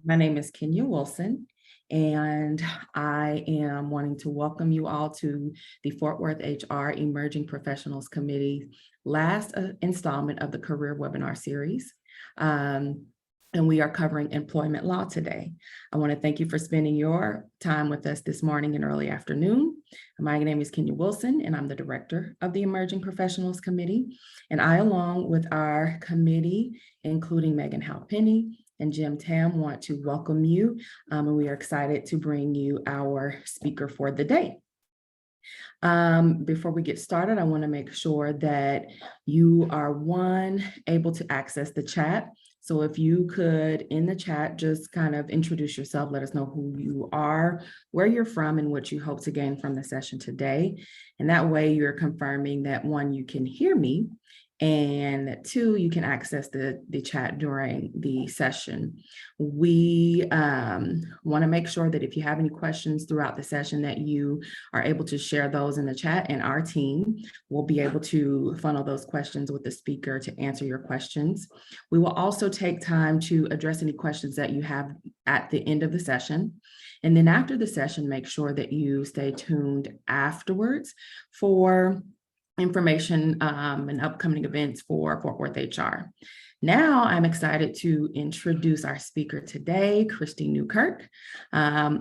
My name is Kenya Wilson, and I am wanting to welcome you all to the Fort Worth HR Emerging Professionals Committee last installment of the Career Webinar Series. And we are covering employment law today. I want to thank you for spending your time with us this morning and early afternoon. My name is Kenya Wilson, and I'm the director of the Emerging Professionals Committee. And I, along with our committee, including Megan Halpenny and Jim Tam, want to welcome you, and we are excited to bring you our speaker for the day. Before we get started, I want to make sure that you are, able to access the chat. So if you could, in the chat, just kind of introduce yourself, let us know who you are, where you're from, and what you hope to gain from the session today. And that way you're confirming that, one, you can hear me, and two, you can access the chat during the session. We want to make sure that if you have any questions throughout the session, that you are able to share those in the chat, and our team will be able to funnel those questions with the speaker to answer your questions. We will also take time to address any questions that you have at the end of the session. And then after the session, make sure that you stay tuned afterwards for information and upcoming events for Fort Worth HR. Now I'm excited to introduce our speaker today, Christy Newkirk,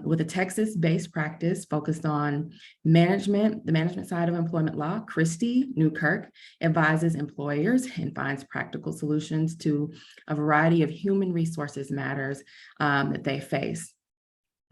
with a Texas-based practice focused on the management side of employment law. Christy Newkirk advises employers and finds practical solutions to a variety of human resources matters that they face.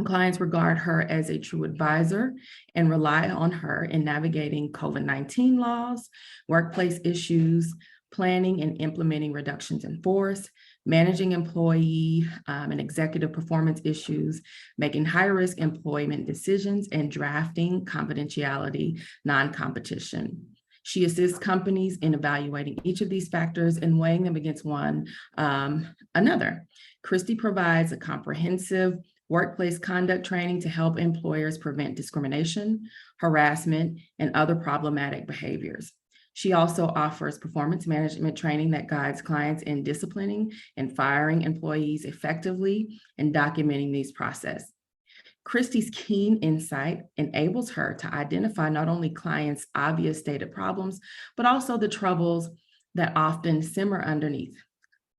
Clients regard her as a true advisor and rely on her in navigating COVID-19 laws, workplace issues, planning and implementing reductions in force, managing employee and executive performance issues, making high-risk employment decisions, and drafting confidentiality non-competition. She assists companies in evaluating each of these factors and weighing them against one another. Christy provides a comprehensive workplace conduct training to help employers prevent discrimination, harassment, and other problematic behaviors. She also offers performance management training that guides clients in disciplining and firing employees effectively and documenting these processes. Christy's keen insight enables her to identify not only clients' obvious stated problems, but also the troubles that often simmer underneath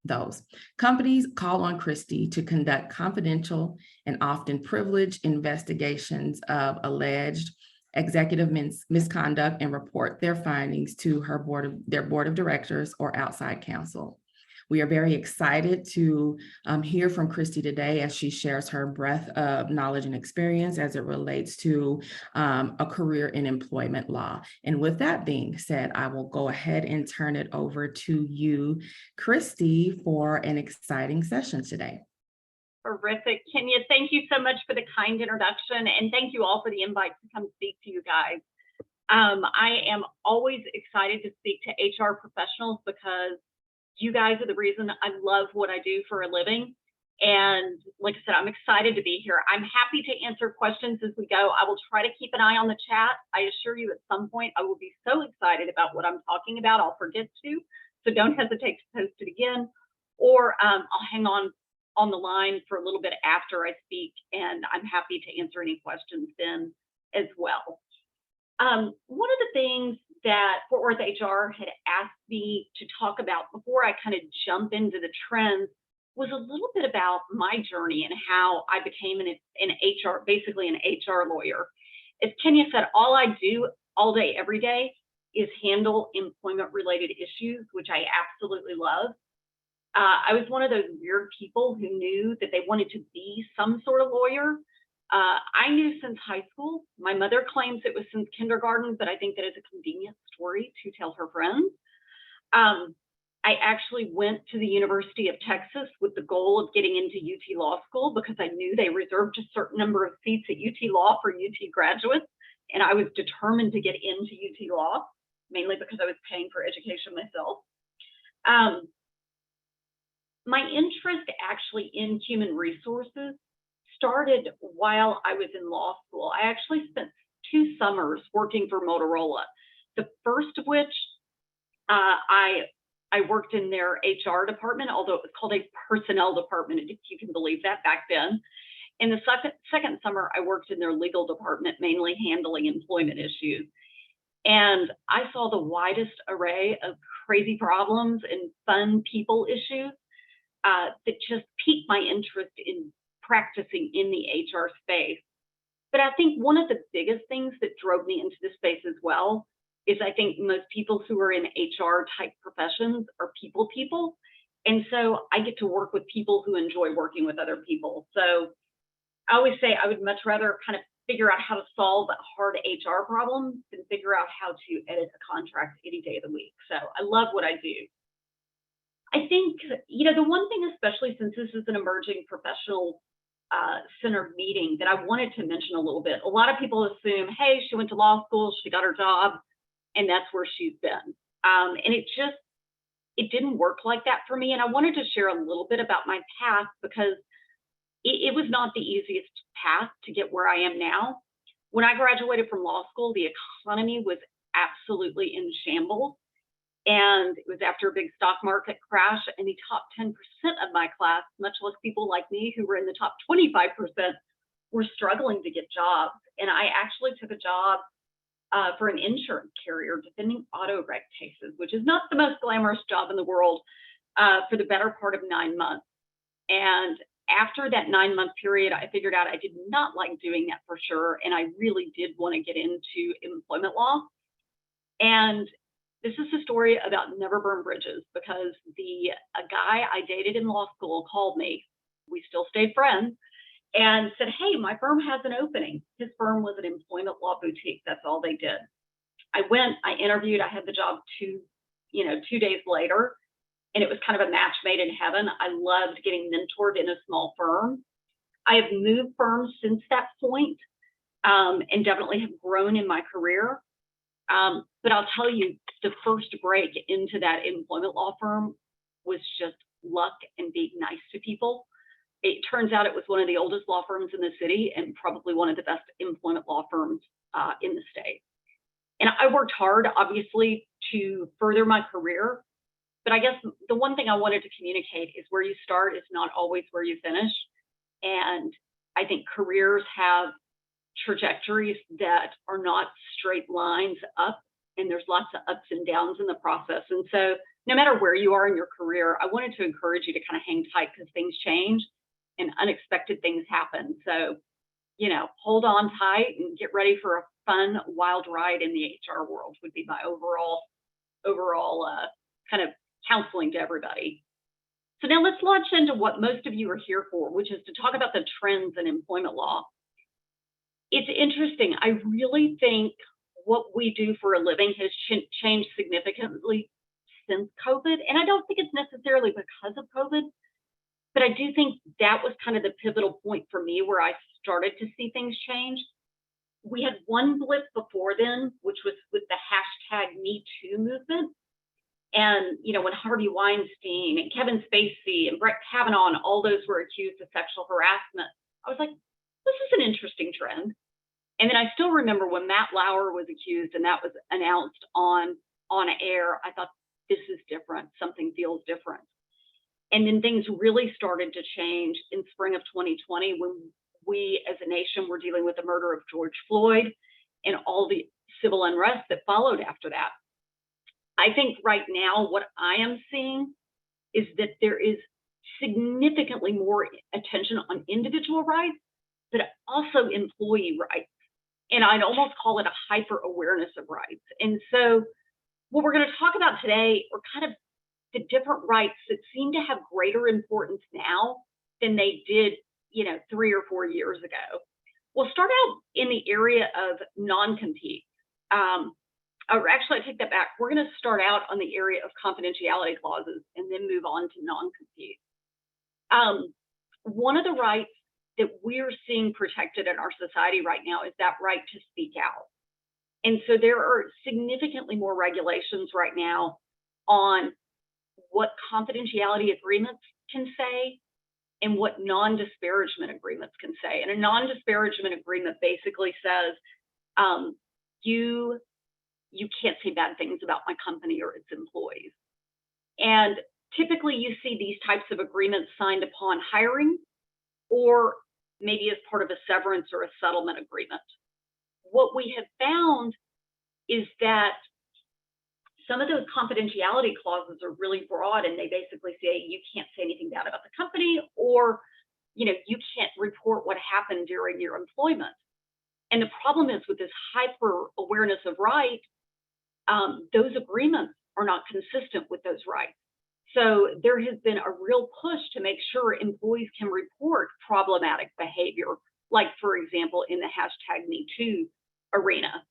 those. Companies call on Christy to conduct confidential and often privileged investigations of alleged executive misconduct and report their findings to their board of directors or outside counsel. We are very excited to hear from Christy today as she shares her breadth of knowledge and experience as it relates to a career in employment law. And with that being said, I will go ahead and turn it over to you, Christy, for an exciting session today. Terrific. Kenya, thank you so much for the kind introduction, and thank you all for the invite to come speak to you guys. I am always excited to speak to HR professionals because you guys are the reason I love what I do for a living. And like I said, I'm excited to be here. I'm happy to answer questions as we go. I will try to keep an eye on the chat. I assure you at some point, I will be so excited about what I'm talking about, I'll forget to. So don't hesitate to post it again, or I'll hang on the line for a little bit after I speak, and I'm happy to answer any questions then as well. One of the things that Fort Worth HR had asked me to talk about before I kind of jump into the trends was a little bit about my journey and how I became an HR, basically an HR lawyer. As Kenya said, all I do all day, every day is handle employment-related issues, which I absolutely love. I was one of those weird people who knew that they wanted to be some sort of lawyer. I knew since high school. My mother claims it was since kindergarten, but I think that is a convenient story to tell her friends. I actually went to the University of Texas with the goal of getting into UT Law School because I knew they reserved a certain number of seats at UT Law for UT graduates, and I was determined to get into UT Law, mainly because I was paying for education myself. My interest actually in human resources started while I was in law school. I actually spent 2 summers working for Motorola. The first of which I I worked in their HR department, although it was called a personnel department, if you can believe that back then. In the second summer, I worked in their legal department, mainly handling employment issues. And I saw the widest array of crazy problems and fun people issues that just piqued my interest in practicing in the HR space. But I think one of the biggest things that drove me into this space as well is I think most people who are in HR type professions are people. And so I get to work with people who enjoy working with other people. So I always say I would much rather kind of figure out how to solve a hard HR problem than figure out how to edit a contract any day of the week. So I love what I do. I think, the one thing, especially since this is an emerging professional centered meeting, that I wanted to mention a little bit. A lot of people assume, hey, she went to law school, she got her job, and that's where she's been. And it didn't work like that for me. And I wanted to share a little bit about my path because it was not the easiest path to get where I am now. When I graduated from law school, the economy was absolutely in shambles. And it was after a big stock market crash, and the top 10% of my class, much less people like me who were in the top 25%, were struggling to get jobs. And I actually took a job for an insurance carrier defending auto wreck cases, which is not the most glamorous job in the world, for the better part of 9 months. And after that 9-month period, I figured out I did not like doing that for sure. And I really did want to get into employment law. And this is a story about never burn bridges, because a guy I dated in law school called me. We still stayed friends, and said, hey, my firm has an opening. His firm was an employment law boutique. That's all they did. I went, I interviewed, I had the job 2 days later, and it was kind of a match made in heaven. I loved getting mentored in a small firm. I have moved firms since that point, and definitely have grown in my career. But I'll tell you, the first break into that employment law firm was just luck and being nice to people. It turns out it was one of the oldest law firms in the city and probably one of the best employment law firms in the state. And I worked hard, obviously, to further my career. But I guess the one thing I wanted to communicate is where you start is not always where you finish. And I think careers have trajectories that are not straight lines up, and there's lots of ups and downs in the process. And so no matter where you are in your career, I wanted to encourage you to kind of hang tight, because things change and unexpected things happen. So, hold on tight and get ready for a fun, wild ride in the HR world would be my overall kind of counseling to everybody. So now let's launch into what most of you are here for, which is to talk about the trends in employment law. It's interesting. I really think what we do for a living has changed significantly since COVID. And I don't think it's necessarily because of COVID, but I do think that was kind of the pivotal point for me where I started to see things change. We had one blip before then, which was with the hashtag Me Too movement. And, when Harvey Weinstein and Kevin Spacey and Brett Kavanaugh and all those were accused of sexual harassment, I was like, this is an interesting trend. And then I still remember when Matt Lauer was accused and that was announced on air, I thought, this is different. Something feels different. And then things really started to change in spring of 2020 when we as a nation were dealing with the murder of George Floyd and all the civil unrest that followed after that. I think right now what I am seeing is that there is significantly more attention on individual rights, but also employee rights. And I'd almost call it a hyper awareness of rights. And so what we're going to talk about today are kind of the different rights that seem to have greater importance now than they did, 3 or 4 years ago. We'll start out in the area of non-compete. Or actually, I take that back. We're going to start out on the area of confidentiality clauses and then move on to non-compete. One of the rights that we're seeing protected in our society right now is that right to speak out. And so there are significantly more regulations right now on what confidentiality agreements can say and what non-disparagement agreements can say. And a non-disparagement agreement basically says, you can't say bad things about my company or its employees. And typically you see these types of agreements signed upon hiring, or maybe as part of a severance or a settlement agreement. What we have found is that some of those confidentiality clauses are really broad, and they basically say you can't say anything bad about the company, or you can't report what happened during your employment. And the problem is, with this hyper awareness of rights, those agreements are not consistent with those rights. So there has been a real push to make sure employees can report problematic behavior, like, for example, in the #MeToo arena.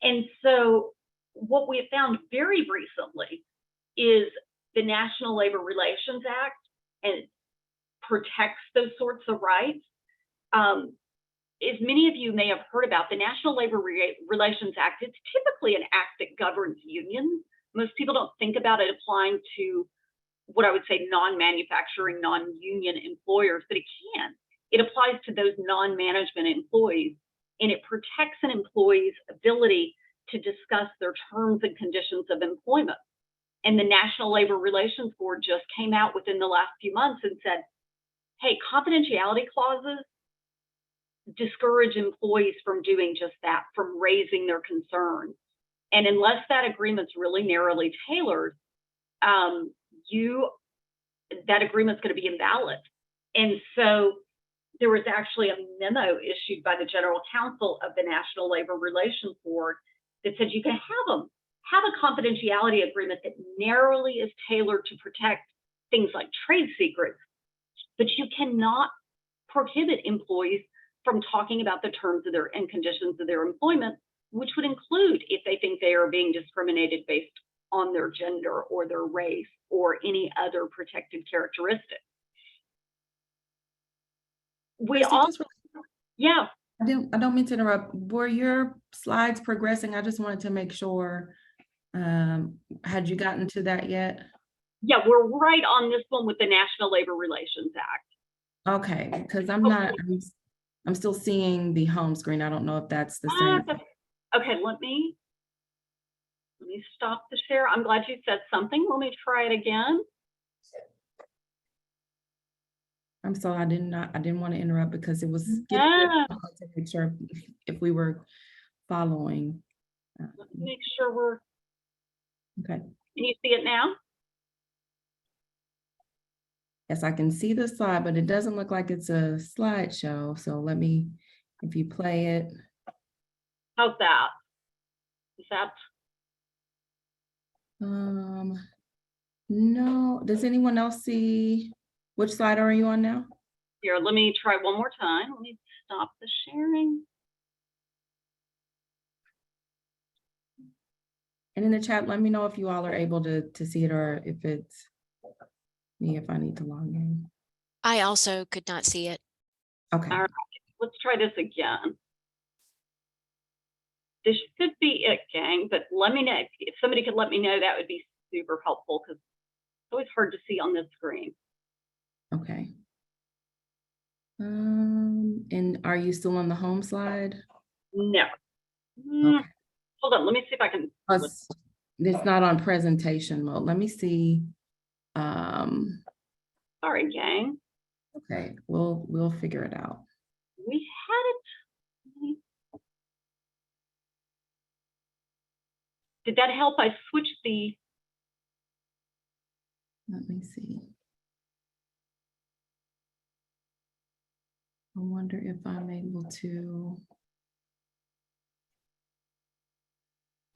And so what we have found very recently is the National Labor Relations Act, and protects those sorts of rights. As many of you may have heard about, the National Labor Relations Act, it's typically an act that governs unions. Most people don't think about it applying to what I would say non-manufacturing, non-union employers, but it can. It applies to those non-management employees, and it protects an employee's ability to discuss their terms and conditions of employment. And the National Labor Relations Board just came out within the last few months and said, hey, confidentiality clauses discourage employees from doing just that, from raising their concerns. And unless that agreement's really narrowly tailored, that agreement's going to be invalid. And so there was actually a memo issued by the General Counsel of the National Labor Relations Board that said you can have a confidentiality agreement that narrowly is tailored to protect things like trade secrets, but you cannot prohibit employees from talking about the terms of their and conditions of their employment, which would include if they think they are being discriminated based on their gender or their race or any other protected characteristic. We Christy, also, yeah. I don't mean to interrupt. Were your slides progressing? I just wanted to make sure. Had you gotten to that yet? Yeah, we're right on this one with the National Labor Relations Act. Okay, because I'm still seeing the home screen. I don't know if that's the same. Okay, let me stop the share. I'm glad you said something. Let me try it again. I'm sorry, I didn't want to interrupt because it was Yeah. to make sure if we were following. Let me make sure we're Okay. Can you see it now? Yes, I can see the slide, but it doesn't look like it's a slideshow. So let me, if you play it. How's that? Is that? No, does anyone else see, which slide are you on now? Here, let me try one more time. Let me stop the sharing. And in the chat, let me know if you all are able to see it, or if it's me, if I need to log in. I also could not see it. Okay. All right, let's try this again. This should be it, gang, but let me know if somebody could let me know. That would be super helpful, because it's always hard to see on this screen. Okay. And are you still on the home slide? No. Okay. Hold on, let me see if I can. It's not on presentation mode. Let me see. Sorry, gang. Okay, we'll figure it out. We had it. Did that help? I switched the. Let me see. I wonder if I'm able to.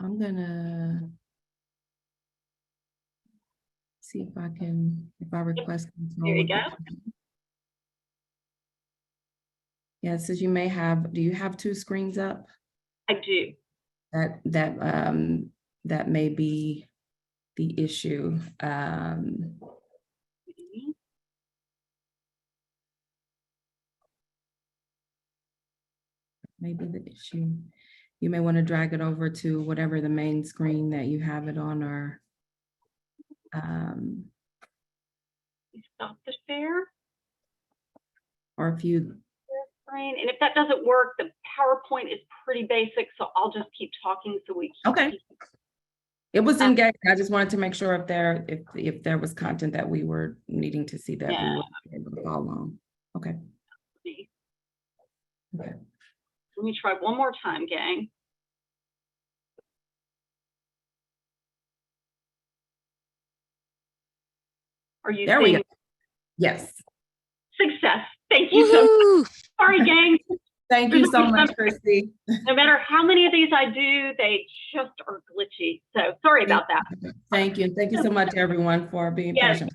I'm gonna see if I can, if I request control. There you go. Yeah, it says you may have, do you have two screens up? I do. That may be the issue. Maybe the issue. You may want to drag it over to whatever the main screen that you have it on, or Stop the share. or if you. Screen. And if that doesn't work, the PowerPoint is pretty basic, so I'll just keep talking so we keep. Okay. It was engaging. I just wanted to make sure if there was content that we were needing to see that we Yeah. were able to follow along. Okay. Okay. Let me try one more time, gang. Are you There we seeing go. Yes. success? Thank you so much. Woohoo! Sorry, gang. Thank you so much, Christy. No matter how many of these I do, they just are glitchy. So sorry about that. Thank you. Thank you so much, everyone, for being Yes. patient.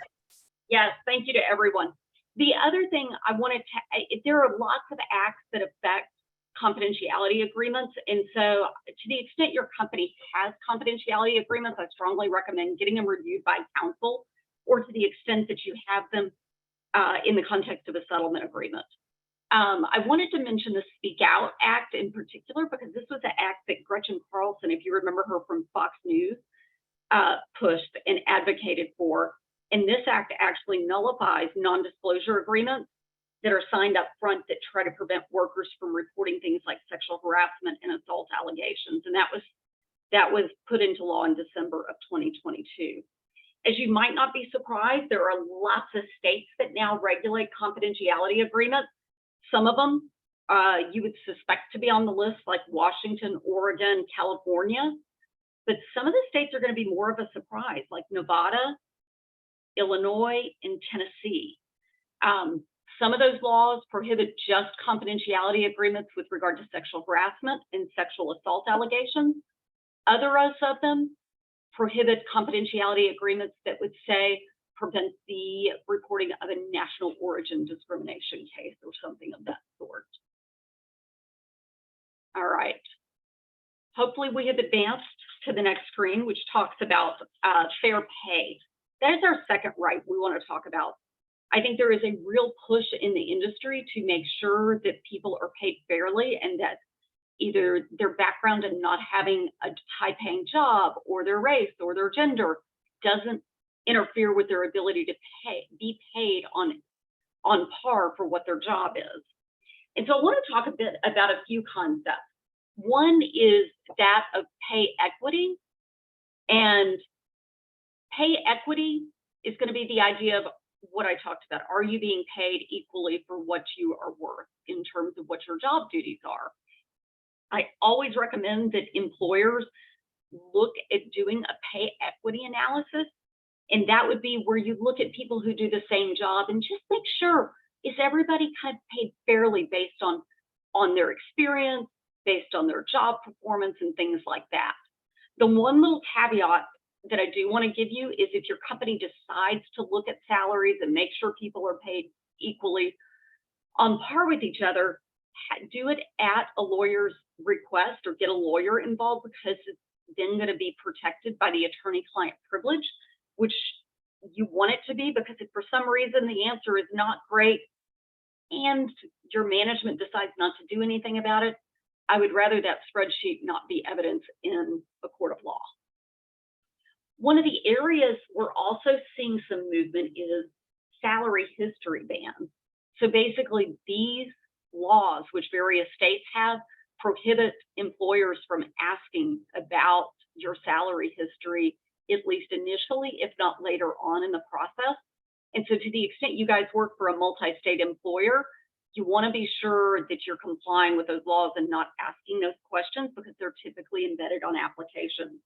Yes, thank you to everyone. The other thing I wanted to, there are lots of acts that affect confidentiality agreements. And so to the extent your company has confidentiality agreements, I strongly recommend getting them reviewed by counsel, or to the extent that you have them in the context of a settlement agreement. I wanted to mention the Speak Out Act in particular, because this was an act that Gretchen Carlson, if you remember her from Fox News, pushed and advocated for. And this act actually nullifies non-disclosure agreements that are signed up front that try to prevent workers from reporting things like sexual harassment and assault allegations. And that was put into law in December of 2022. As you might not be surprised, there are lots of states that now regulate confidentiality agreements. Some of them you would suspect to be on the list, like Washington, Oregon, California. But some of the states are going to be more of a surprise, like Nevada, Illinois, and Tennessee. Some of those laws prohibit just confidentiality agreements with regard to sexual harassment and sexual assault allegations. Others of them prohibit confidentiality agreements that would say prevent the reporting of a national origin discrimination case or something of that sort. All right. Hopefully we have advanced to the next screen, which talks about fair pay. That is our second right we want to talk about. I think there is a real push in the industry to make sure that people are paid fairly, and that either their background in not having a high-paying job, or their race, or their gender doesn't interfere with their ability to be paid on par for what their job is. And so I want to talk a bit about a few concepts. One is that of pay equity. And pay equity is going to be the idea of what I talked about. Are you being paid equally for what you are worth in terms of what your job duties are? I always recommend that employers look at doing a pay equity analysis. And that would be where you look at people who do the same job and just make sure, is everybody kind of paid fairly based on their experience, based on their job performance, and things like that. The one little caveat that I do want to give you is, if your company decides to look at salaries and make sure people are paid equally on par with each other, do it at a lawyer's request, or get a lawyer involved, because it's then going to be protected by the attorney-client privilege, which you want it to be, because if for some reason the answer is not great and your management decides not to do anything about it, I would rather that spreadsheet not be evidence in a court of law. One of the areas we're also seeing some movement is salary history bans. So basically, these laws, which various states have, prohibit employers from asking about your salary history, at least initially, if not later on in the process. And so to the extent you guys work for a multi-state employer, you want to be sure that you're complying with those laws and not asking those questions, because they're typically embedded on applications.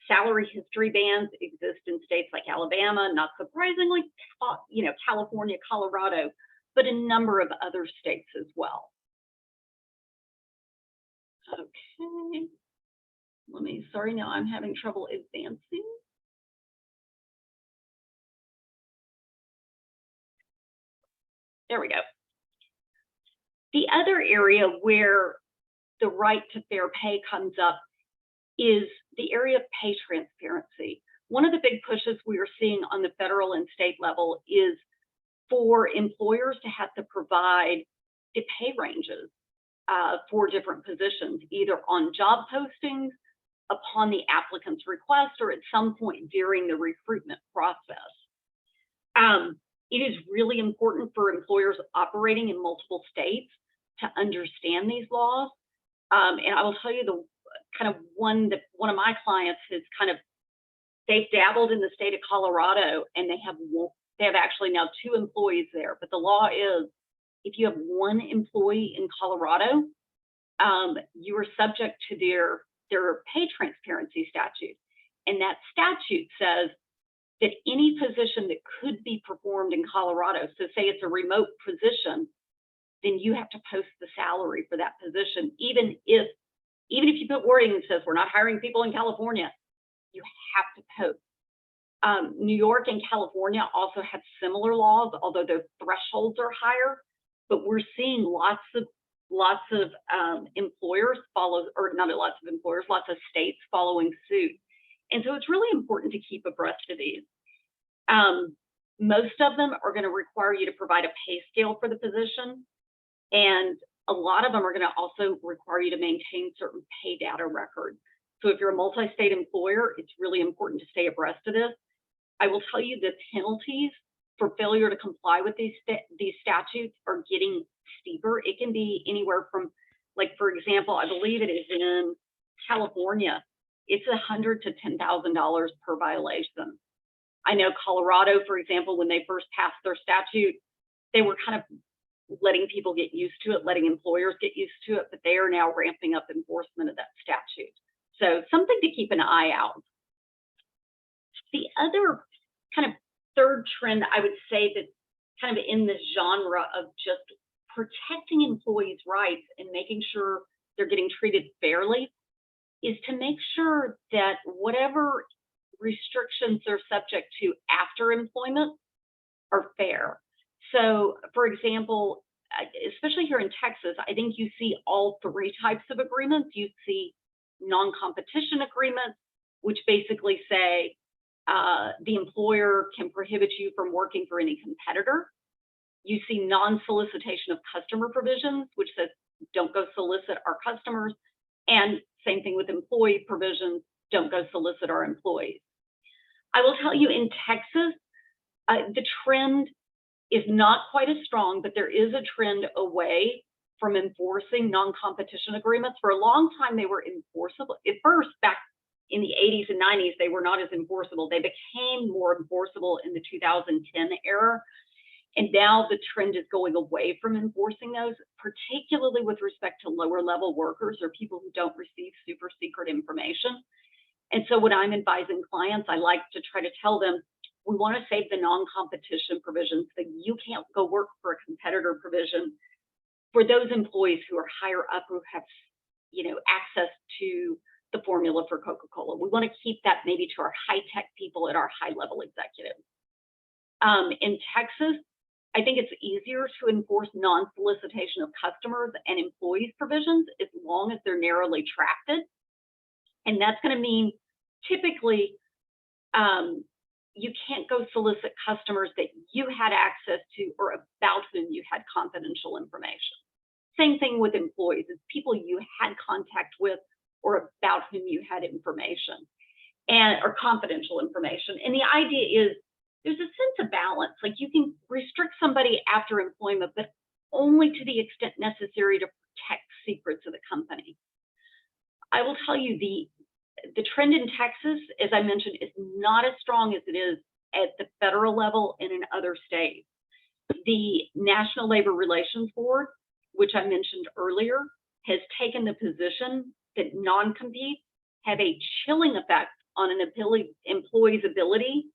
Salary history bans exist in states like Alabama, not surprisingly, California, Colorado, but a number of other states as well. Okay. Sorry, now I'm having trouble advancing. There we go. The other area where the right to fair pay comes up is the area of pay transparency. One of the big pushes we are seeing on the federal and state level is for employers to have to provide the pay ranges for different positions, either on job postings, upon the applicant's request, or at some point during the recruitment process. It is really important for employers operating in multiple states to understand these laws. And I will tell you, the kind of one that one of my clients has kind of, they've dabbled in the state of Colorado, and they have actually now 2 employees there. But the law is, if you have 1 employee in Colorado, you are subject to their pay transparency statute. And that statute says that any position that could be performed in Colorado, so say it's a remote position, then you have to post the salary for that position, even if you put wording that says we're not hiring people in California, you have to post. New York and California also have similar laws, although their thresholds are higher. But we're seeing lots of employers follow, or not lots of employers, lots of states following suit. And so it's really important to keep abreast of these. Most of them are going to require you to provide a pay scale for the position. And a lot of them are going to also require you to maintain certain pay data records. So if you're a multi-state employer, it's really important to stay abreast of this. I will tell you the penalties for failure to comply with these statutes are getting steeper. It can be anywhere from, like, for example, I believe it is in California, it's $100,000 to $10,000 per violation. I know Colorado, for example, when they first passed their statute, they were kind of letting people get used to it, letting employers get used to it, but they are now ramping up enforcement of that statute. So something to keep an eye out. The other kind of third trend, I would say, that kind of in this genre of just protecting employees' rights and making sure they're getting treated fairly, is to make sure that whatever restrictions they're subject to after employment are fair. So, for example, especially here in Texas, I think you see all 3 types of agreements. You see non-competition agreements, which basically say the employer can prohibit you from working for any competitor. You see non-solicitation of customer provisions, which says don't go solicit our customers. And same thing with employee provisions, don't go solicit our employees. I will tell you, in Texas, the trend is not quite as strong, but there is a trend away from enforcing non-competition agreements. For a long time, they were enforceable. At first, back in the 80s and 90s, they were not as enforceable. They became more enforceable in the 2010 era. And now the trend is going away from enforcing those, particularly with respect to lower level workers or people who don't receive super secret information. And so when I'm advising clients, I like to try to tell them, we want to save the non-competition provisions, that you can't go work for a competitor provision, for those employees who are higher up, who have, access to the formula for Coca-Cola. We want to keep that maybe to our high-tech people and our high-level executives. In Texas, I think it's easier to enforce non-solicitation of customers and employees provisions as long as they're narrowly drafted. And that's going to mean typically you can't go solicit customers that you had access to or about whom you had confidential information. Same thing with employees. It's people you had contact with or about whom you had information or confidential information. And the idea is there's a sense of balance. Like, you can restrict somebody after employment, but only to the extent necessary to protect secrets of the company. I will tell you, the trend in Texas, as I mentioned, is not as strong as it is at the federal level and in other states. The National Labor Relations Board, which I mentioned earlier, has taken the position that non-competes have a chilling effect on an employee's ability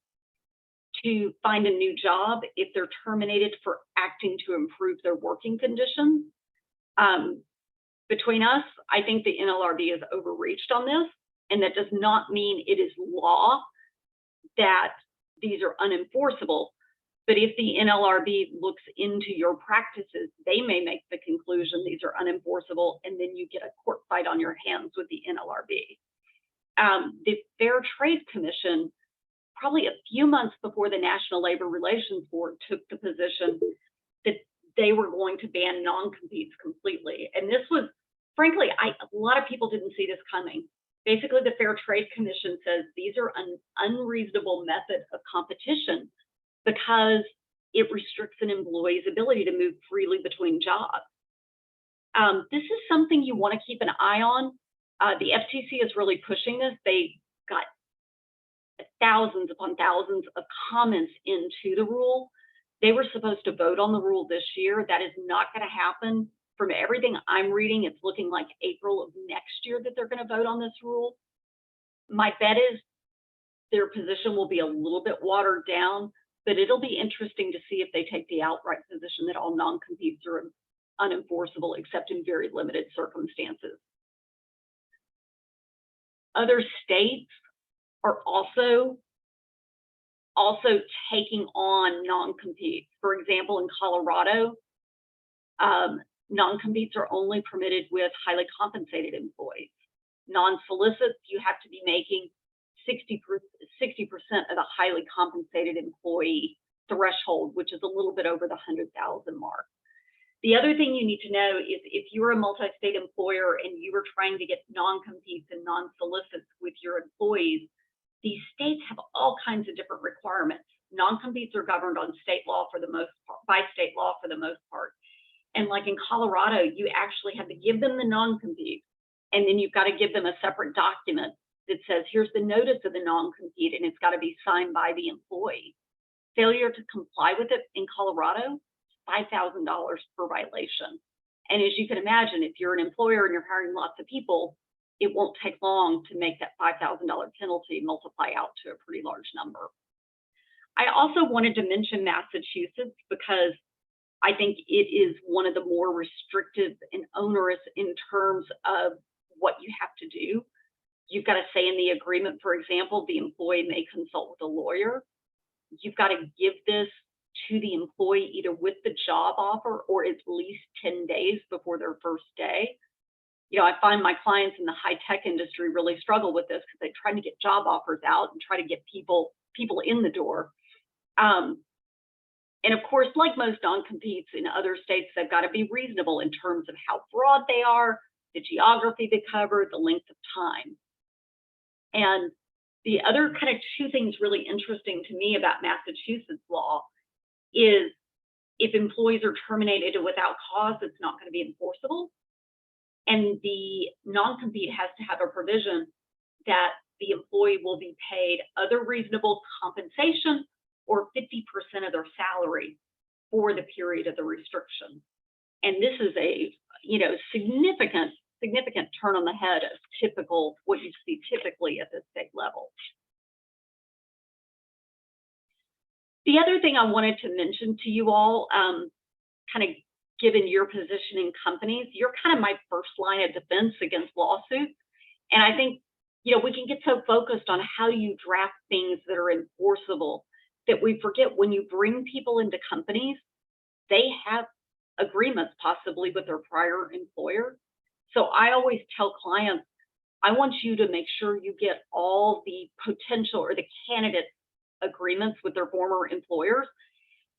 to find a new job if they're terminated for acting to improve their working conditions. Between us, I think the NLRB has overreached on this, and that does not mean it is law that these are unenforceable. But if the NLRB looks into your practices, they may make the conclusion these are unenforceable, and then you get a court fight on your hands with the NLRB. The Fair Trade Commission, probably a few months before the National Labor Relations Board took the position that they were going to ban non-competes completely. And this was, frankly, a lot of people didn't see this coming. Basically, the Fair Trade Commission says these are an unreasonable method of competition because it restricts an employee's ability to move freely between jobs. This is something you want to keep an eye on. The FTC is really pushing this. They got thousands upon thousands of comments into the rule. They were supposed to vote on the rule this year. That is not going to happen. From everything I'm reading, it's looking like April of next year that they're going to vote on this rule. My bet is their position will be a little bit watered down, but it'll be interesting to see if they take the outright position that all non-competes are unenforceable except in very limited circumstances. Other states are also taking on non-competes. For example, in Colorado, non-competes are only permitted with highly compensated employees. Non-solicits, you have to be making 60% of the highly compensated employee threshold, which is a little bit over the 100,000 mark. The other thing you need to know is if you're a multi-state employer and you are trying to get non-competes and non-solicits with your employees, these states have all kinds of different requirements. Non-competes are governed on state law for the most part, by state law for the most part. And like in Colorado, you actually have to give them the non-compete, and then you've got to give them a separate document that says, here's the notice of the non-compete, and it's got to be signed by the employee. Failure to comply with it in Colorado, $5,000 per violation. And as you can imagine, if you're an employer and you're hiring lots of people, it won't take long to make that $5,000 penalty multiply out to a pretty large number. I also wanted to mention Massachusetts because I think it is one of the more restrictive and onerous in terms of what you have to do. You've got to say in the agreement, for example, the employee may consult with a lawyer. You've got to give this to the employee either with the job offer or at least 10 days before their first day. You know, I find my clients in the high-tech industry really struggle with this because they try to get job offers out and try to get people in the door. And of course, like most non-competes in other states, they've got to be reasonable in terms of how broad they are, the geography they cover, the length of time. And the other kind of two things really interesting to me about Massachusetts law is if employees are terminated without cause, it's not going to be enforceable. And the non-compete has to have a provision that the employee will be paid other reasonable compensation or 50% of their salary for the period of the restriction. And this is a, significant turn on the head of typical, what you see typically at the state level. The other thing I wanted to mention to you all, kind of given your position in companies, you're kind of my first line of defense against lawsuits. And I think, we can get so focused on how you draft things that are enforceable that we forget when you bring people into companies, they have agreements possibly with their prior employer. So I always tell clients, I want you to make sure you get all the potential or the candidate agreements with their former employers.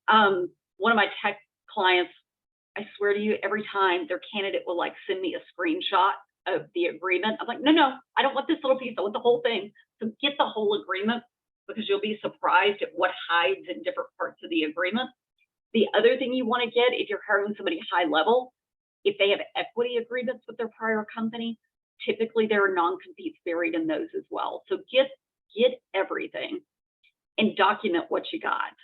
One of my tech clients, I swear to you, every time their candidate will send me a screenshot of the agreement. I'm like, no, I don't want this little piece. I want the whole thing. So get the whole agreement because you'll be surprised at what hides in different parts of the agreement. The other thing you want to get if you're hiring somebody high level, if they have equity agreements with their prior company, typically there are non-competes buried in those as well. So get everything and document what you got.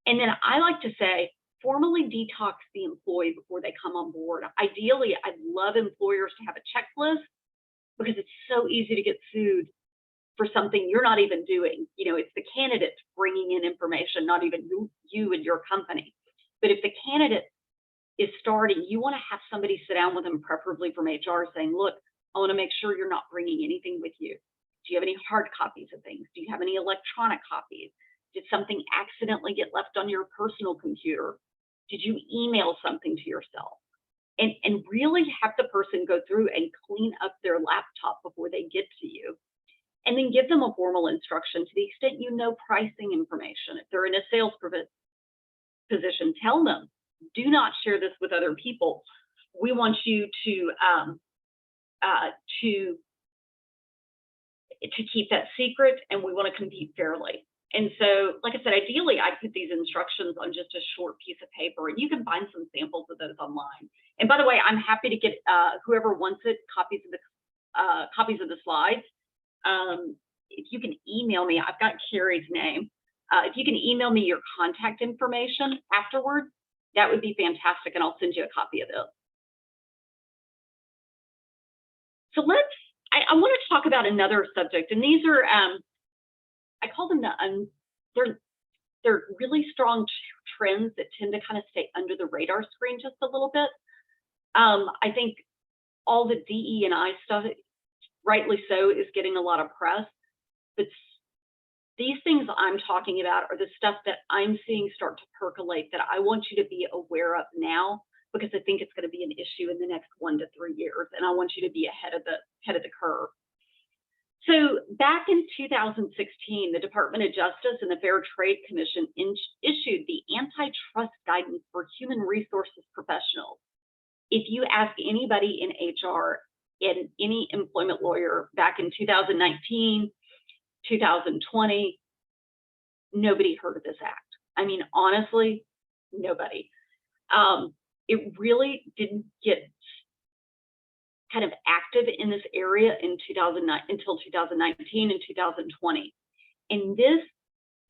And then I like to say, formally detox the employee before they come on board. Ideally, I'd love employers to have a checklist because it's so easy to get sued for something you're not even doing. It's the candidate bringing in information, not even you and your company. But if the candidate is starting, you want to have somebody sit down with them, preferably from HR, saying, look, I want to make sure you're not bringing anything with you. Do you have any hard copies of things? Do you have any electronic copies? Did something accidentally get left on your personal computer? Did you email something to yourself? And really have the person go through and clean up their laptop before they get to you. And then give them a formal instruction to the extent you know pricing information. If they're in a sales position, tell them, do not share this with other people. We want you to keep that secret, and we want to compete fairly. And so, like I said, ideally, I'd put these instructions on just a short piece of paper, and you can find some samples of those online. And by the way, I'm happy to get whoever wants it, copies of the copies of the slides. If you can email me, I've got Carrie's name. If you can email me your contact information afterwards, that would be fantastic, and I'll send you a copy of this. So I want to talk about another subject, and these are, I call them they're really strong trends that tend to kind of stay under the radar screen just a little bit. I think all the DE&I stuff, rightly so, is getting a lot of press, but these things I'm talking about are the stuff that I'm seeing start to percolate that I want you to be aware of now, because I think it's going to be an issue in the next 1 to 3 years, and I want you to be ahead of the curve. So back in 2016, the Department of Justice and the Fair Trade Commission issued the antitrust guidance for human resources professionals. If you ask anybody in HR and any employment lawyer back in 2019, 2020, nobody heard of this act. I mean, honestly, nobody. It really didn't get kind of active in this area in 2009 until 2019 and 2020. And this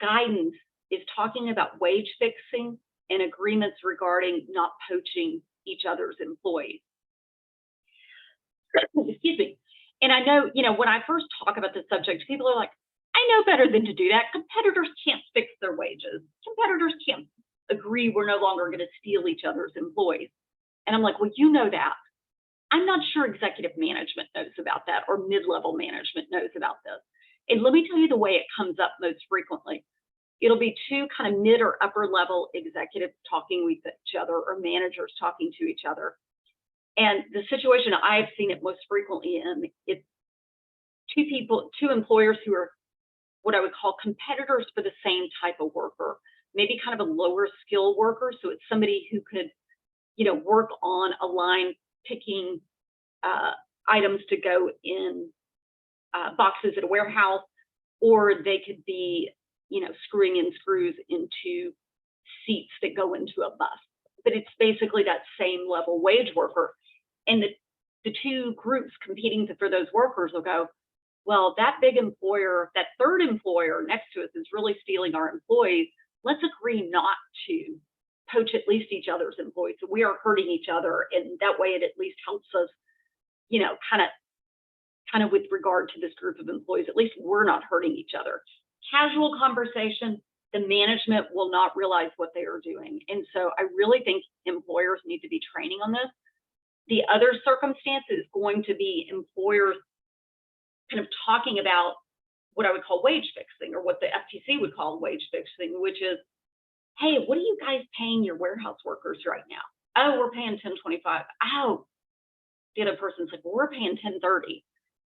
guidance is talking about wage fixing and agreements regarding not poaching each other's employees. Excuse me. And I know, when I first talk about this subject, people are like, I know better than to do that. Competitors can't fix their wages. Competitors can't agree we're no longer going to steal each other's employees. And I'm like, well, you know that. I'm not sure executive management knows about that, or mid-level management knows about this. And let me tell you the way it comes up most frequently. It'll be two kind of mid or upper level executives talking with each other, or managers talking to each other. And the situation I've seen it most frequently in, it's two employers who are what I would call competitors for the same type of worker, maybe kind of a lower skill worker. So it's somebody who could, work on a line picking items to go in boxes at a warehouse, or they could be, screwing in screws into seats that go into a bus. But it's basically that same level wage worker. And the two groups competing for those workers will go, well, that big employer, that third employer next to us is really stealing our employees. Let's agree not to poach at least each other's employees. So we are hurting each other, and that way it at least helps us, kind of with regard to this group of employees, at least we're not hurting each other. Casual conversation, the management will not realize what they are doing. And so I really think employers need to be training on this. The other circumstance is going to be employers kind of talking about what I would call wage fixing, or what the FTC would call wage fixing, which is, hey, what are you guys paying your warehouse workers right now? Oh, we're paying $10.25. Oh, the other person's like, well, we're paying $10.30.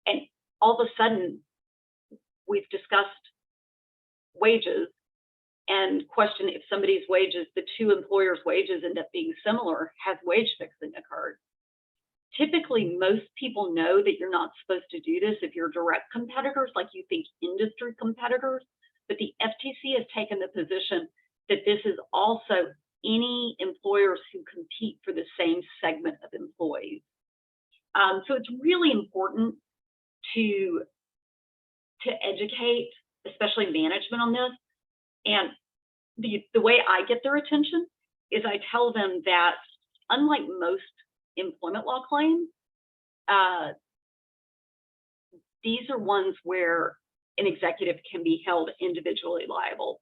And all of a sudden, we've discussed wages and question if somebody's wages, the two employers' wages end up being similar, has wage fixing occurred? Typically, most people know that you're not supposed to do this if you're direct competitors, like you think industry competitors, but the FTC has taken the position that this is also any employers who compete for the same segment of employees. So it's really important to educate, especially management, on this. And the way I get their attention is I tell them that, unlike most employment law claims, these are ones where an executive can be held individually liable.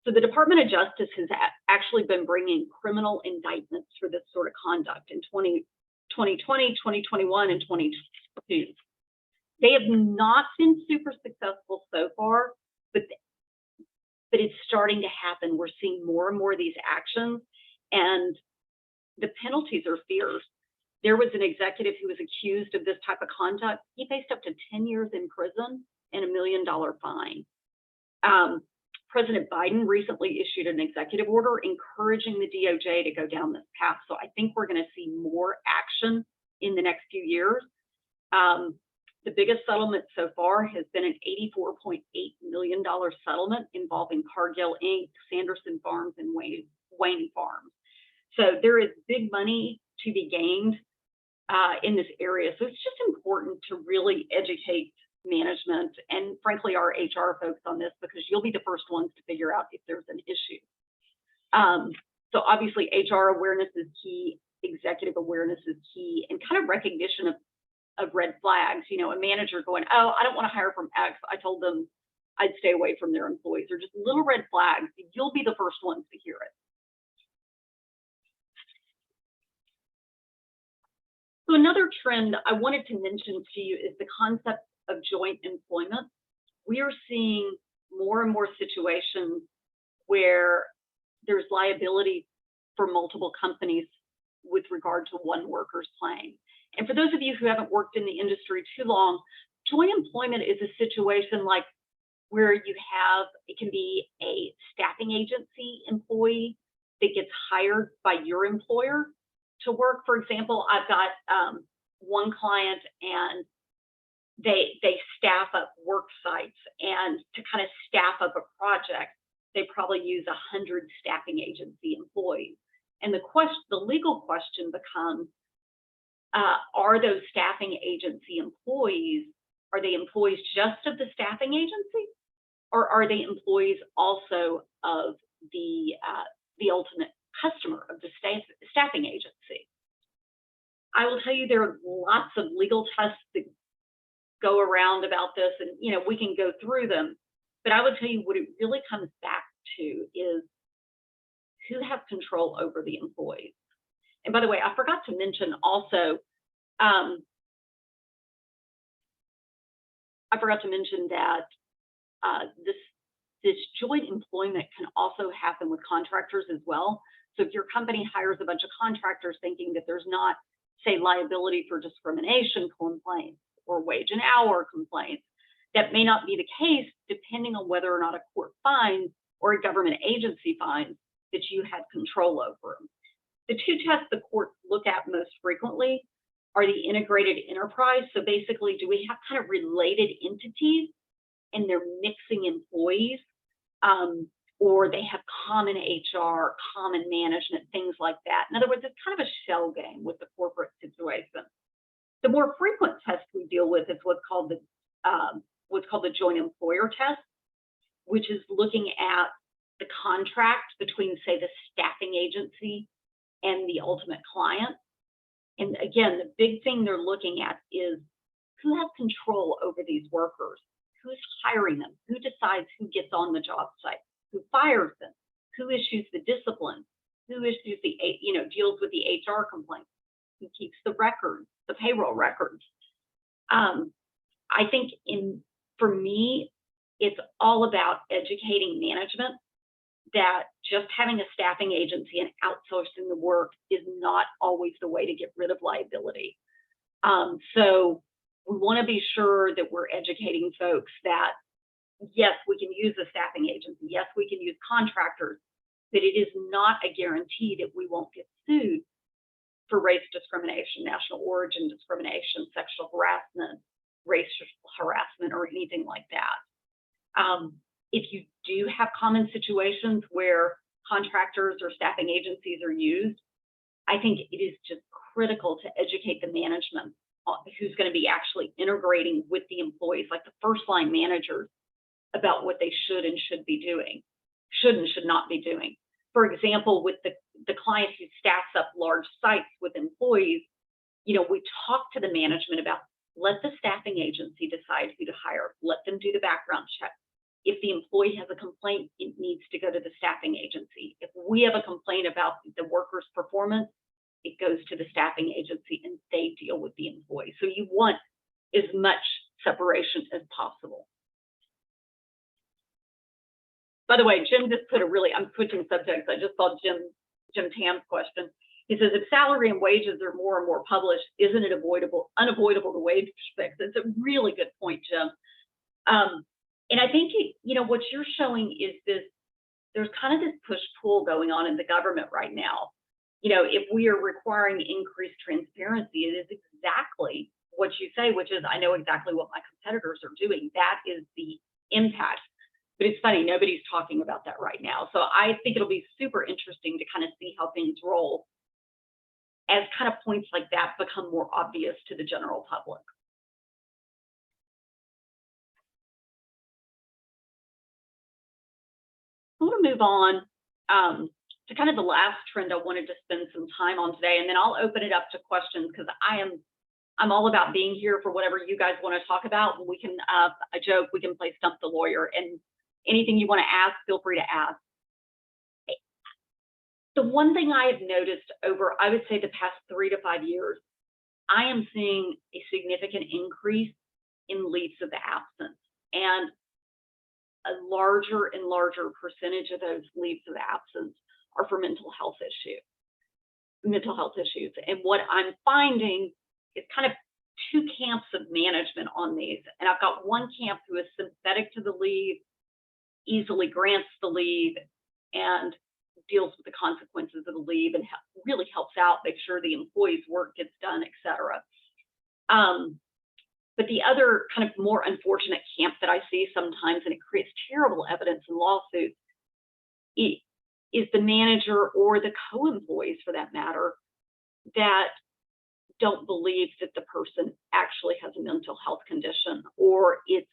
So the Department of Justice has actually been bringing criminal indictments for this sort of conduct in 2020, 2021, and 2022. They have not been super successful so far, but it's starting to happen. We're seeing more and more of these actions, and the penalties are fierce. There was an executive who was accused of this type of conduct. He faced up to 10 years in prison and $1 million fine. President Biden recently issued an executive order encouraging the DOJ to go down this path. So I think we're going to see more action in the next few years. The biggest settlement so far has been an $84.8 million settlement involving Cargill Inc., Sanderson Farms, and Wayne Farms. So there is big money to be gained in this area. So it's just important to really educate management and frankly our HR folks on this, because you'll be the first ones to figure out if there's an issue. So obviously HR awareness is key, executive awareness is key, and kind of recognition of red flags. You know, a manager going, oh, I don't want to hire from X. I told them I'd stay away from their employees, or just little red flags. You'll be the first ones to hear it. So another trend I wanted to mention to you is the concept of joint employment. We are seeing more and more situations where there's liability for multiple companies with regard to one worker's claim. And for those of you who haven't worked in the industry too long, joint employment is a situation like where you have, it can be a staffing agency employee that gets hired by your employer to work. For example, I've got one client, and they staff up work sites, and to kind of staff up a project, they probably use 100 staffing agency employees. And the legal question becomes, are those staffing agency employees, are they employees just of the staffing agency, or are they employees also of the ultimate customer of the staffing agency? I will tell you there are lots of legal tests that go around about this, and you know, we can go through them, but I would tell you what it really comes back to is who has control over the employees. And by the way, I forgot to mention also, I forgot to mention that this joint employment can also happen with contractors as well. So if your company hires a bunch of contractors thinking that there's not, say, liability for discrimination complaints or wage and hour complaints, that may not be the case depending on whether or not a court finds or a government agency finds that you had control over them. The two tests the courts look at most frequently are the integrated enterprise. So basically, do we have kind of related entities and they're mixing employees, or they have common HR, common management, things like that. In other words, it's kind of a shell game with the corporate situation. The more frequent test we deal with is what's called the joint employer test, which is looking at the contract between, say, the staffing agency and the ultimate client. And again, the big thing they're looking at is who has control over these workers, who's hiring them, who decides who gets on the job site, who fires them, who issues the discipline, who issues the, deals with the HR complaints, who keeps the records, the payroll records. I think for me, it's all about educating management that just having a staffing agency and outsourcing the work is not always the way to get rid of liability. So we want to be sure that we're educating folks that, yes, we can use a staffing agency. Yes, we can use contractors, but it is not a guarantee that we won't get sued for race discrimination, national origin discrimination, sexual harassment, racial harassment, or anything like that. If you do have common situations where contractors or staffing agencies are used, I think it is just critical to educate the management who's going to be actually integrating with the employees, like the first line managers, about what they should and should be doing, should and should not be doing. For example, with the client who staffs up large sites with employees, we talk to the management about, let the staffing agency decide who to hire, let them do the background check. If the employee has a complaint, it needs to go to the staffing agency. If we have a complaint about the worker's performance, it goes to the staffing agency and they deal with the employee. So you want as much separation as possible. By the way, Jim just put I'm switching subjects. I just saw Jim Tam's question. He says, if salary and wages are more and more published, isn't it unavoidable the wage fix? It's a really good point, Jim. And I think, what you're showing is there's kind of this push-pull going on in the government right now. If we are requiring increased transparency, it is exactly what you say, which is, I know exactly what my competitors are doing. That is the impact. But it's funny, nobody's talking about that right now. So I think it'll be super interesting to kind of see how things roll as kind of points like that become more obvious to the general public. I want to move on to kind of the last trend I wanted to spend some time on today, and then I'll open it up to questions because I'm all about being here for whatever you guys want to talk about. And we can, I joke, we can play Stump the Lawyer, and anything you want to ask, feel free to ask. The one thing I have noticed over, I would say, the past 3 to 5 years, I am seeing a significant increase in leaves of absence, and a larger and larger percentage of those leaves of absence are for mental health issues. And what I'm finding is kind of 2 camps of management on these. And I've got one camp who is sympathetic to the leave, easily grants the leave, and deals with the consequences of the leave, and really helps out, make sure the employee's work gets done, et cetera. But the other kind of more unfortunate camp that I see sometimes, and it creates terrible evidence in lawsuits, is the manager or the co-employees, for that matter, that don't believe that the person actually has a mental health condition, or if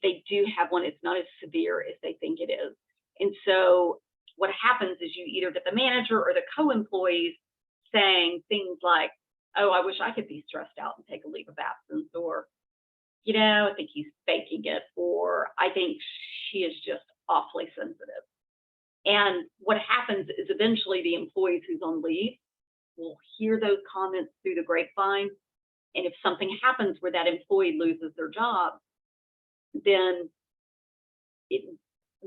they do have one, it's not as severe as they think it is. And so what happens is you either get the manager or the co-employees saying things like, oh, I wish I could be stressed out and take a leave of absence, or, you know, I think he's faking it, or I think she is just awfully sensitive. And what happens is eventually the employees who's on leave will hear those comments through the grapevine. And if something happens where that employee loses their job, then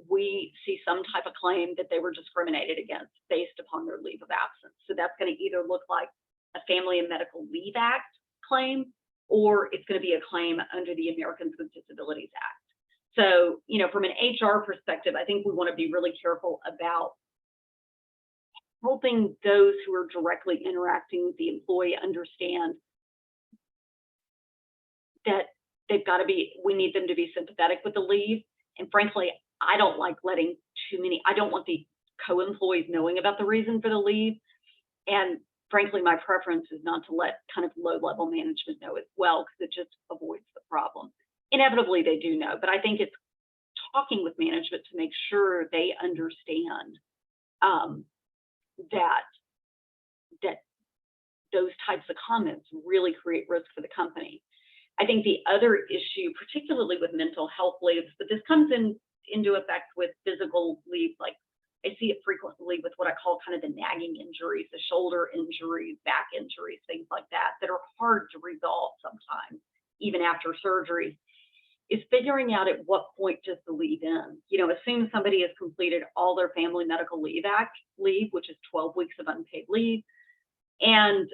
we see some type of claim that they were discriminated against based upon their leave of absence. So that's going to either look like a Family and Medical Leave Act claim, or it's going to be a claim under the Americans with Disabilities Act. So, you know, from an HR perspective, I think we want to be really careful about helping those who are directly interacting with the employee understand that they've got to be, we need them to be sympathetic with the leave. And frankly, I don't like letting too many, I don't want the co-employees knowing about the reason for the leave. And frankly, my preference is not to let kind of low-level management know as well, because it just avoids the problem. Inevitably, they do know, but I think it's talking with management to make sure they understand that those types of comments really create risk for the company. I think the other issue, particularly with mental health leaves, but this comes into effect with physical leave, like I see it frequently with what I call kind of the nagging injuries, the shoulder injuries, back injuries, things like that, that are hard to resolve sometimes, even after surgery, is figuring out at what point does the leave end. You know, as soon as somebody has completed all their Family Medical Leave Act leave, which is 12 weeks of unpaid leave, and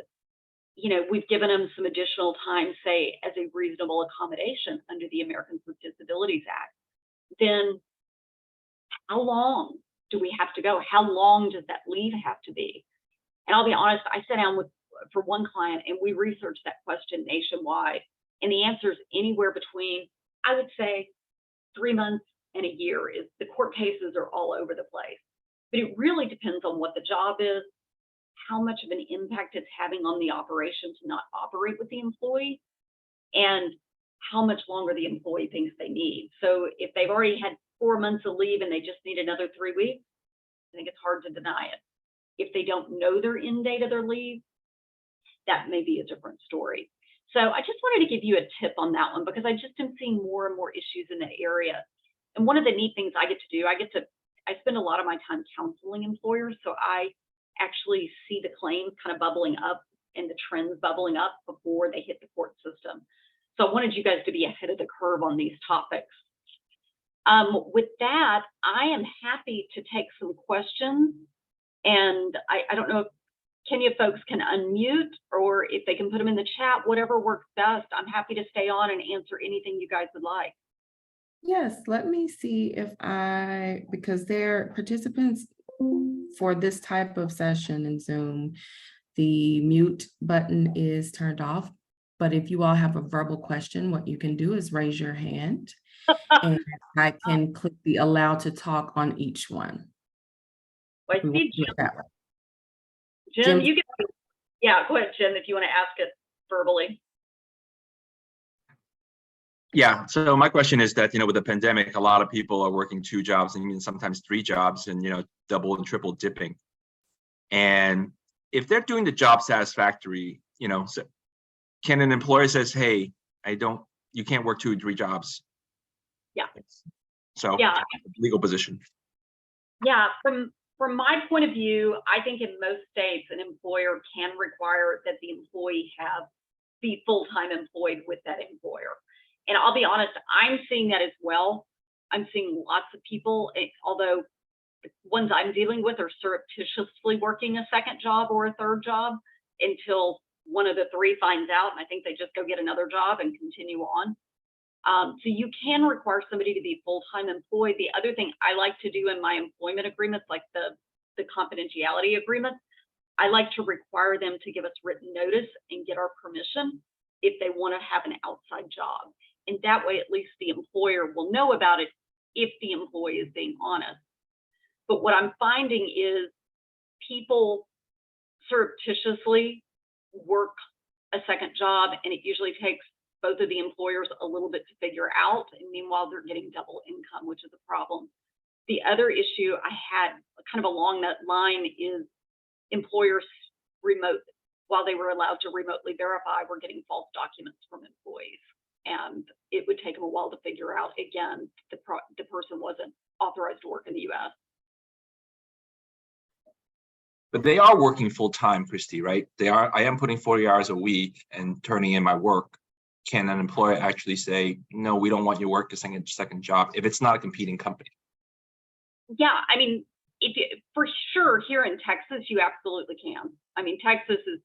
you know, we've given them some additional time, say, as a reasonable accommodation under the Americans with Disabilities Act, then how long do we have to go? How long does that leave have to be? And I'll be honest, I sat down for one client and we researched that question nationwide. And the answer is anywhere between, I would say, 3 months and a year. The court cases are all over the place. But it really depends on what the job is, how much of an impact it's having on the operation to not operate with the employee, and how much longer the employee thinks they need. So if they've already had 4 months of leave and they just need another 3 weeks, I think it's hard to deny it. If they don't know their end date of their leave, that may be a different story. So I just wanted to give you a tip on that one, because I just am seeing more and more issues in that area. And one of the neat things I get to do, I spend a lot of my time counseling employers, so I actually see the claims kind of bubbling up and the trends bubbling up before they hit the court system. So I wanted you guys to be ahead of the curve on these topics. With that, I am happy to take some questions. And I don't know if Kenya folks can unmute, or if they can put them in the chat, whatever works best. I'm happy to stay on and answer anything you guys would like. Yes, let me see if because they're participants for this type of session in Zoom, the mute button is turned off. But if you all have a verbal question, what you can do is raise your hand and I can click the allow to talk on each one. Well, I see Jim, Jim, you can, Yeah, go ahead, Jim, if you want to ask it verbally. Yeah. So my question is that, with the pandemic, a lot of people are working 2 jobs and even sometimes 3 jobs and, double and triple dipping. And if they're doing the job satisfactory, so can an employer says, hey, you can't work 2 or 3 jobs. Yeah. So Yeah. legal position. Yeah, from my point of view, I think in most states, an employer can require that the employee be full-time employed with that employer. And I'll be honest, I'm seeing that as well. I'm seeing lots of people, although the ones I'm dealing with are surreptitiously working a second job or a third job until one of the 3 finds out, and I think they just go get another job and continue on. So you can require somebody to be full-time employed. The other thing I like to do in my employment agreements, like the confidentiality agreements, I like to require them to give us written notice and get our permission if they want to have an outside job. And that way, at least the employer will know about it if the employee is being honest. But what I'm finding is people surreptitiously work a second job, and it usually takes both of the employers a little bit to figure out, and meanwhile they're getting double income, which is a problem. The other issue I had kind of along that line is employers while they were allowed to remotely verify, were getting false documents from employees, and it would take them a while to figure out, again, the person wasn't authorized to work in the US. But they are working full time, Christy, right? I am putting 40 hours a week and turning in my work. Can an employer actually say, no, we don't want you to work a second job if it's not a competing company? Yeah, I mean, for sure here in Texas, you absolutely can. I mean, Texas is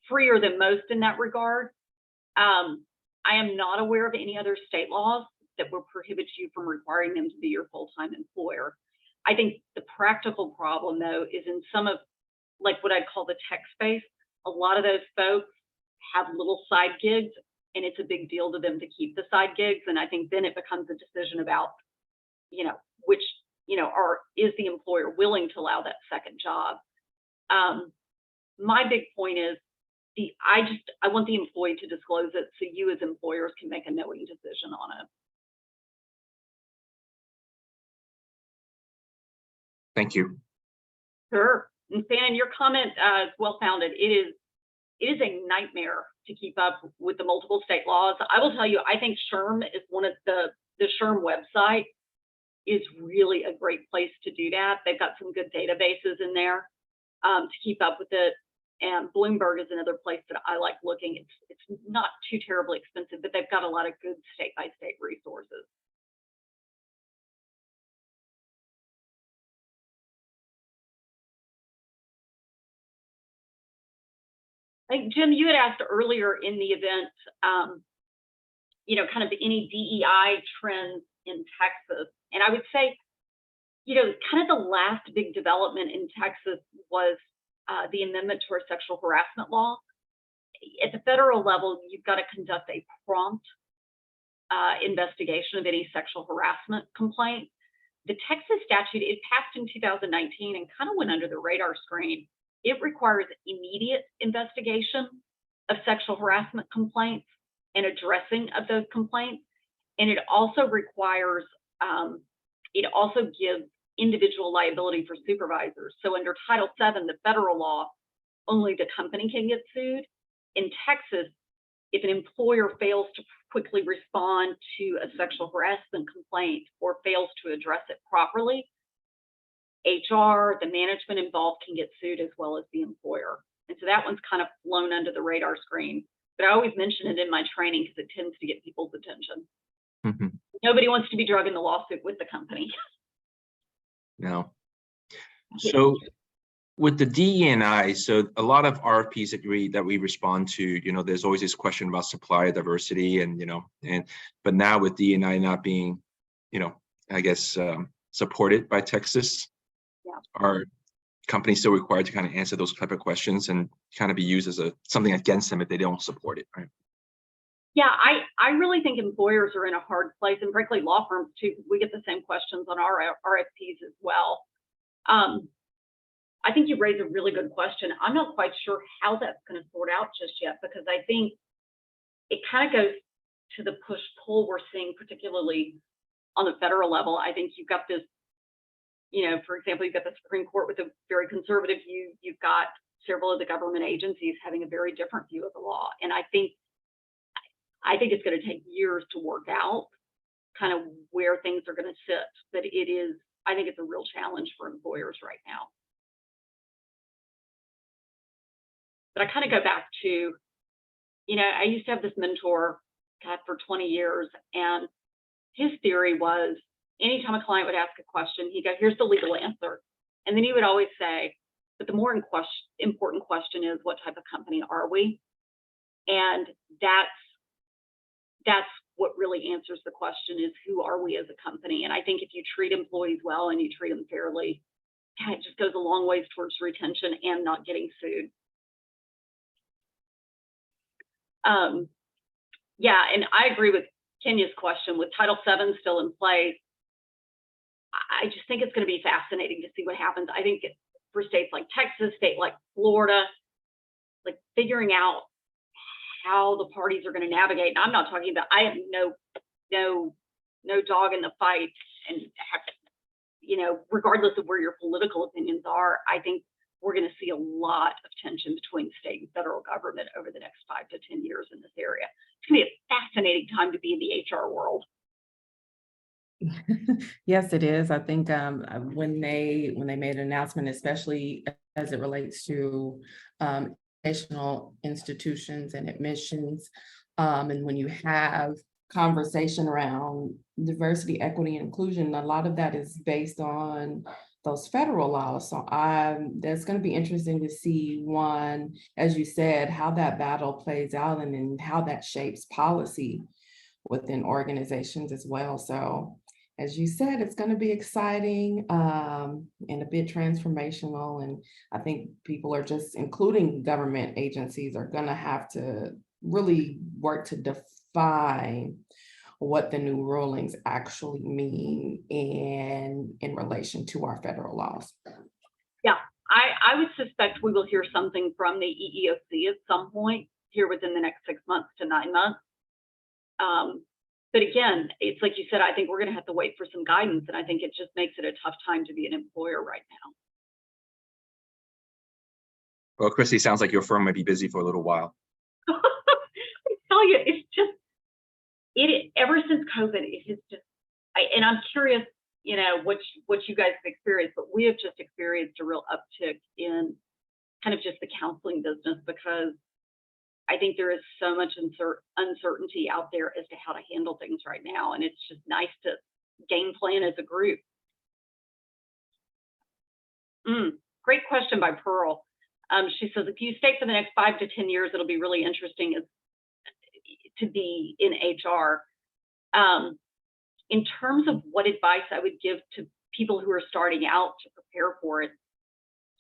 freer than most in that regard. I am not aware of any other state laws that will prohibit you from requiring them to be your full-time employer. I think the practical problem, though, is in some of, like what I'd call the tech space, a lot of those folks have little side gigs, and it's a big deal to them to keep the side gigs. And I think then it becomes a decision about, which, is the employer willing to allow that second job? My big point is I want the employee to disclose it so you as employers can make a knowing decision on it. Thank you. Sure. And Shannon, your comment is well-founded. It is a nightmare to keep up with the multiple state laws. I will tell you, I think SHRM is one of the SHRM website is really a great place to do that. They've got some good databases in there to keep up with it. And Bloomberg is another place that I like looking. It's not too terribly expensive, but they've got a lot of good state-by-state resources. I think, Jim, you had asked earlier in the event, kind of any DEI trends in Texas. And I would say, kind of the last big development in Texas was the amendment to our sexual harassment law. At the federal level, you've got to conduct a prompt investigation of any sexual harassment complaint. The Texas statute, it passed in 2019 and kind of went under the radar screen. It requires immediate investigation of sexual harassment complaints and addressing of those complaints. And it also requires, it also gives individual liability for supervisors. So under Title VII, the federal law, only the company can get sued. In Texas, if an employer fails to quickly respond to a sexual harassment complaint or fails to address it properly, HR, the management involved can get sued as well as the employer. And so that one's kind of flown under the radar screen. But I always mention it in my training because it tends to get people's attention. Mm-hmm. Nobody wants to be dragging the lawsuit with the company. No. So with the DE&I, so a lot of RFPs that we respond to, there's always this question about supplier diversity but now with DE&I not being, I guess, supported by Texas, yeah, are companies still required to kind of answer those type of questions and kind of be used as something against them if they don't support it, right? Yeah, I really think employers are in a hard place, and frankly, law firms too. We get the same questions on our RFPs as well. I think you raise a really good question. I'm not quite sure how that's going to sort out just yet, because I think it kind of goes to the push-pull we're seeing, particularly on the federal level. I think you've got this, for example, you've got the Supreme Court with a very conservative view. You've got several of the government agencies having a very different view of the law. And I think it's going to take years to work out kind of where things are going to sit. But I think it's a real challenge for employers right now. But I kind of go back to, I used to have this mentor, God, for 20 years, and his theory was anytime a client would ask a question, he'd go, here's the legal answer. And then he would always say, but the more important question is, what type of company are we? And that's what really answers the question, is who are we as a company? And I think if you treat employees well and you treat them fairly, it just goes a long ways towards retention and not getting sued. Yeah, and I agree with Kenya's question. With Title VII still in place, I just think it's going to be fascinating to see what happens. I think for states like Texas, state like Florida, like figuring out how the parties are going to navigate. And I'm not talking about, I have no dog in the fight, and regardless of where your political opinions are, I think we're going to see a lot of tension between state and federal government over the next 5 to 10 years in this area. It's going to be a fascinating time to be in the HR world. Yes, it is. I think when they made an announcement, especially as it relates to educational institutions and admissions, and when you have conversation around diversity, equity, and inclusion, a lot of that is based on those federal laws. So that's going to be interesting to see, one, as you said, how that battle plays out, and then how that shapes policy within organizations as well. So as you said, it's going to be exciting and a bit transformational. And I think people are just, including government agencies, are going to have to really work to define what the new rulings actually mean in relation to our federal laws. Yeah, I would suspect we will hear something from the EEOC at some point here within the next 6 months to 9 months. But again, it's like you said, I think we're going to have to wait for some guidance, and I think it just makes it a tough time to be an employer right now. Well, Christy, sounds like your firm might be busy for a little while. I tell you, it's just, ever since COVID, it has just, and I'm curious, what you guys have experienced, but we have just experienced a real uptick in kind of just the counseling business, because I think there is so much uncertainty out there as to how to handle things right now. And it's just nice to game plan as a group. Great question by Pearl. She says, if you stay for the next 5 to 10 years, it'll be really interesting to be in HR. In terms of what advice I would give to people who are starting out to prepare for it,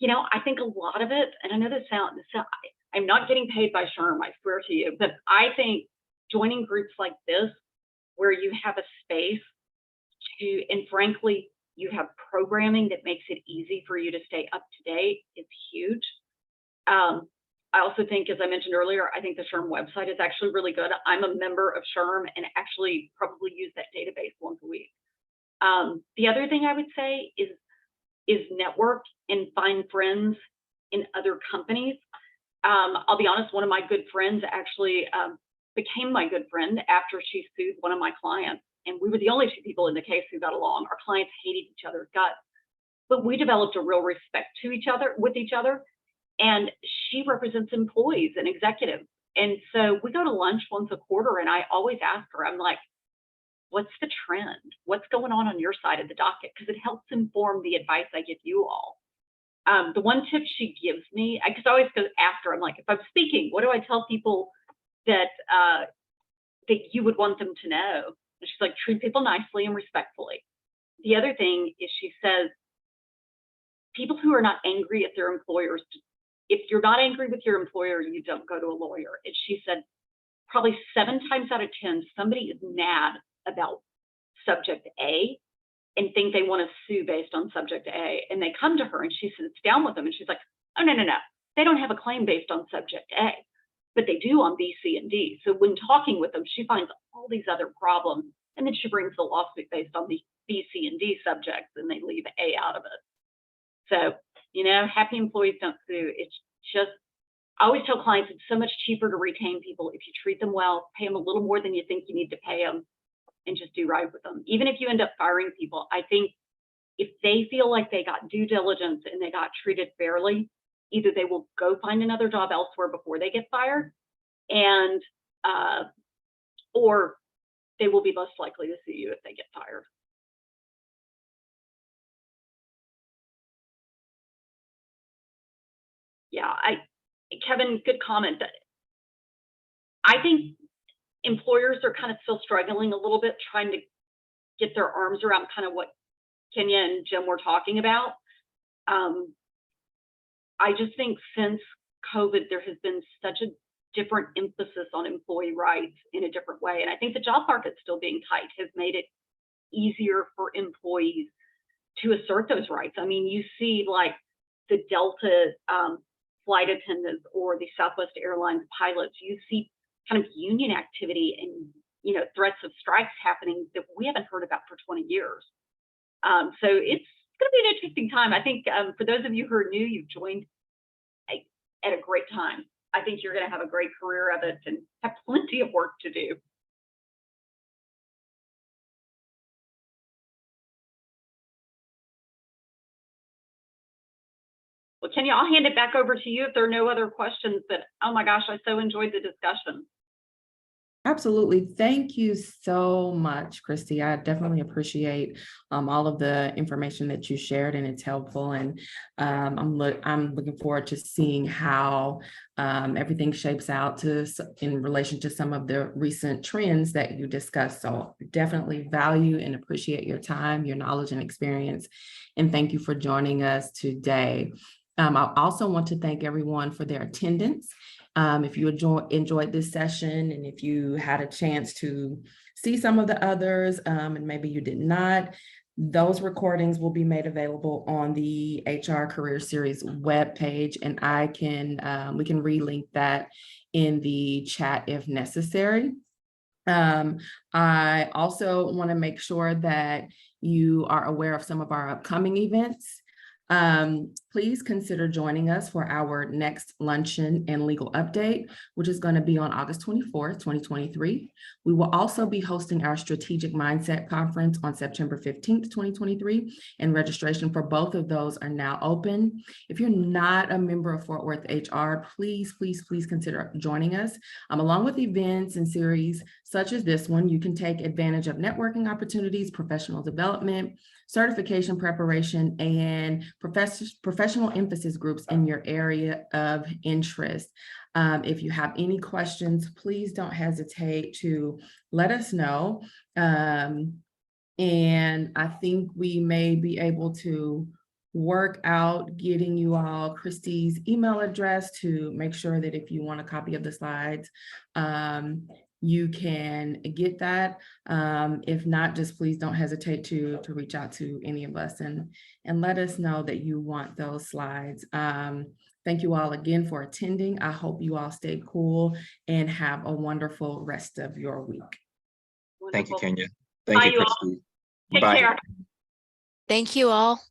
I think a lot of it, and I know this sounds, I'm not getting paid by SHRM, I swear to you, but I think joining groups like this, where you have a space to, and frankly, you have programming that makes it easy for you to stay up to date, is huge. I also think, as I mentioned earlier, I think the SHRM website is actually really good. I'm a member of SHRM and actually probably use that database once a week. The other thing I would say is network and find friends in other companies. I'll be honest, one of my good friends actually became my good friend after she sued one of my clients. And we were the only 2 people in the case who got along. Our clients hated each other's guts, but we developed a real respect with each other. And she represents employees and executives. And so we go to lunch once a quarter, and I always ask her, I'm like, what's the trend? What's going on your side of the docket? Because it helps inform the advice I give you all. The one tip she gives me, because I always go after, I'm like, if I'm speaking, what do I tell people that that you would want them to know? And she's like, treat people nicely and respectfully. The other thing is, she says, people who are not angry at their employers, if you're not angry with your employer, you don't go to a lawyer. And she said, probably 7 times out of 10, somebody is mad about subject A, and think they want to sue based on subject A. And they come to her and she sits down with them and she's like, oh, no. They don't have a claim based on subject A, but they do on B, C, and D. So when talking with them, she finds all these other problems. And then she brings the lawsuit based on the B, C, and D subjects, and they leave A out of it. So, happy employees don't sue. It's just, I always tell clients it's so much cheaper to retain people if you treat them well, pay them a little more than you think you need to pay them, and just do right with them. Even if you end up firing people, I think if they feel like they got due diligence and they got treated fairly, either they will go find another job elsewhere before they get fired, and or they will be less likely to sue you if they get fired. Yeah, Kevin, good comment. I think employers are kind of still struggling a little bit, trying to get their arms around kind of what Kenya and Jim were talking about. I just think since COVID, there has been such a different emphasis on employee rights in a different way. And I think the job market still being tight has made it easier for employees to assert those rights. I mean, you see like the Delta flight attendants or the Southwest Airlines pilots, you see kind of union activity and, threats of strikes happening that we haven't heard about for 20 years. So it's going to be an interesting time. I think for those of you who are new, you've joined at a great time. I think you're going to have a great career of it and have plenty of work to do. Well, Kenya, I'll hand it back over to you if there are no other questions, but oh my gosh, I so enjoyed the discussion. Absolutely. Thank you so much, Christy. I definitely appreciate all of the information that you shared, and it's helpful. And I'm looking forward to seeing how everything shapes out in relation to some of the recent trends that you discussed. So definitely value and appreciate your time, your knowledge and experience. And thank you for joining us today. I also want to thank everyone for their attendance. If you enjoyed this session, and if you had a chance to see some of the others, and maybe you did not, those recordings will be made available on the HR Career Series webpage, and we can relink that in the chat if necessary. I also want to make sure that you are aware of some of our upcoming events. Please consider joining us for our next luncheon and legal update, which is going to be on August 24th, 2023. We will also be hosting our Strategic Mindset Conference on September 15th, 2023, and registration for both of those are now open. If you're not a member of Fort Worth HR, please consider joining us. Along with events and series such as this one, you can take advantage of networking opportunities, professional development, certification preparation, and professional emphasis groups in your area of interest. If you have any questions, please don't hesitate to let us know. And I think we may be able to work out getting you all Christy's email address to make sure that if you want a copy of the slides, you can get that. If not, just please don't hesitate to reach out to any of us and let us know that you want those slides. Thank you all again for attending. I hope you all stay cool and have a wonderful rest of your week. Wonderful. Thank you, Kenya. Thank Bye, you, you all. Christy. Take Bye. care. Thank you all.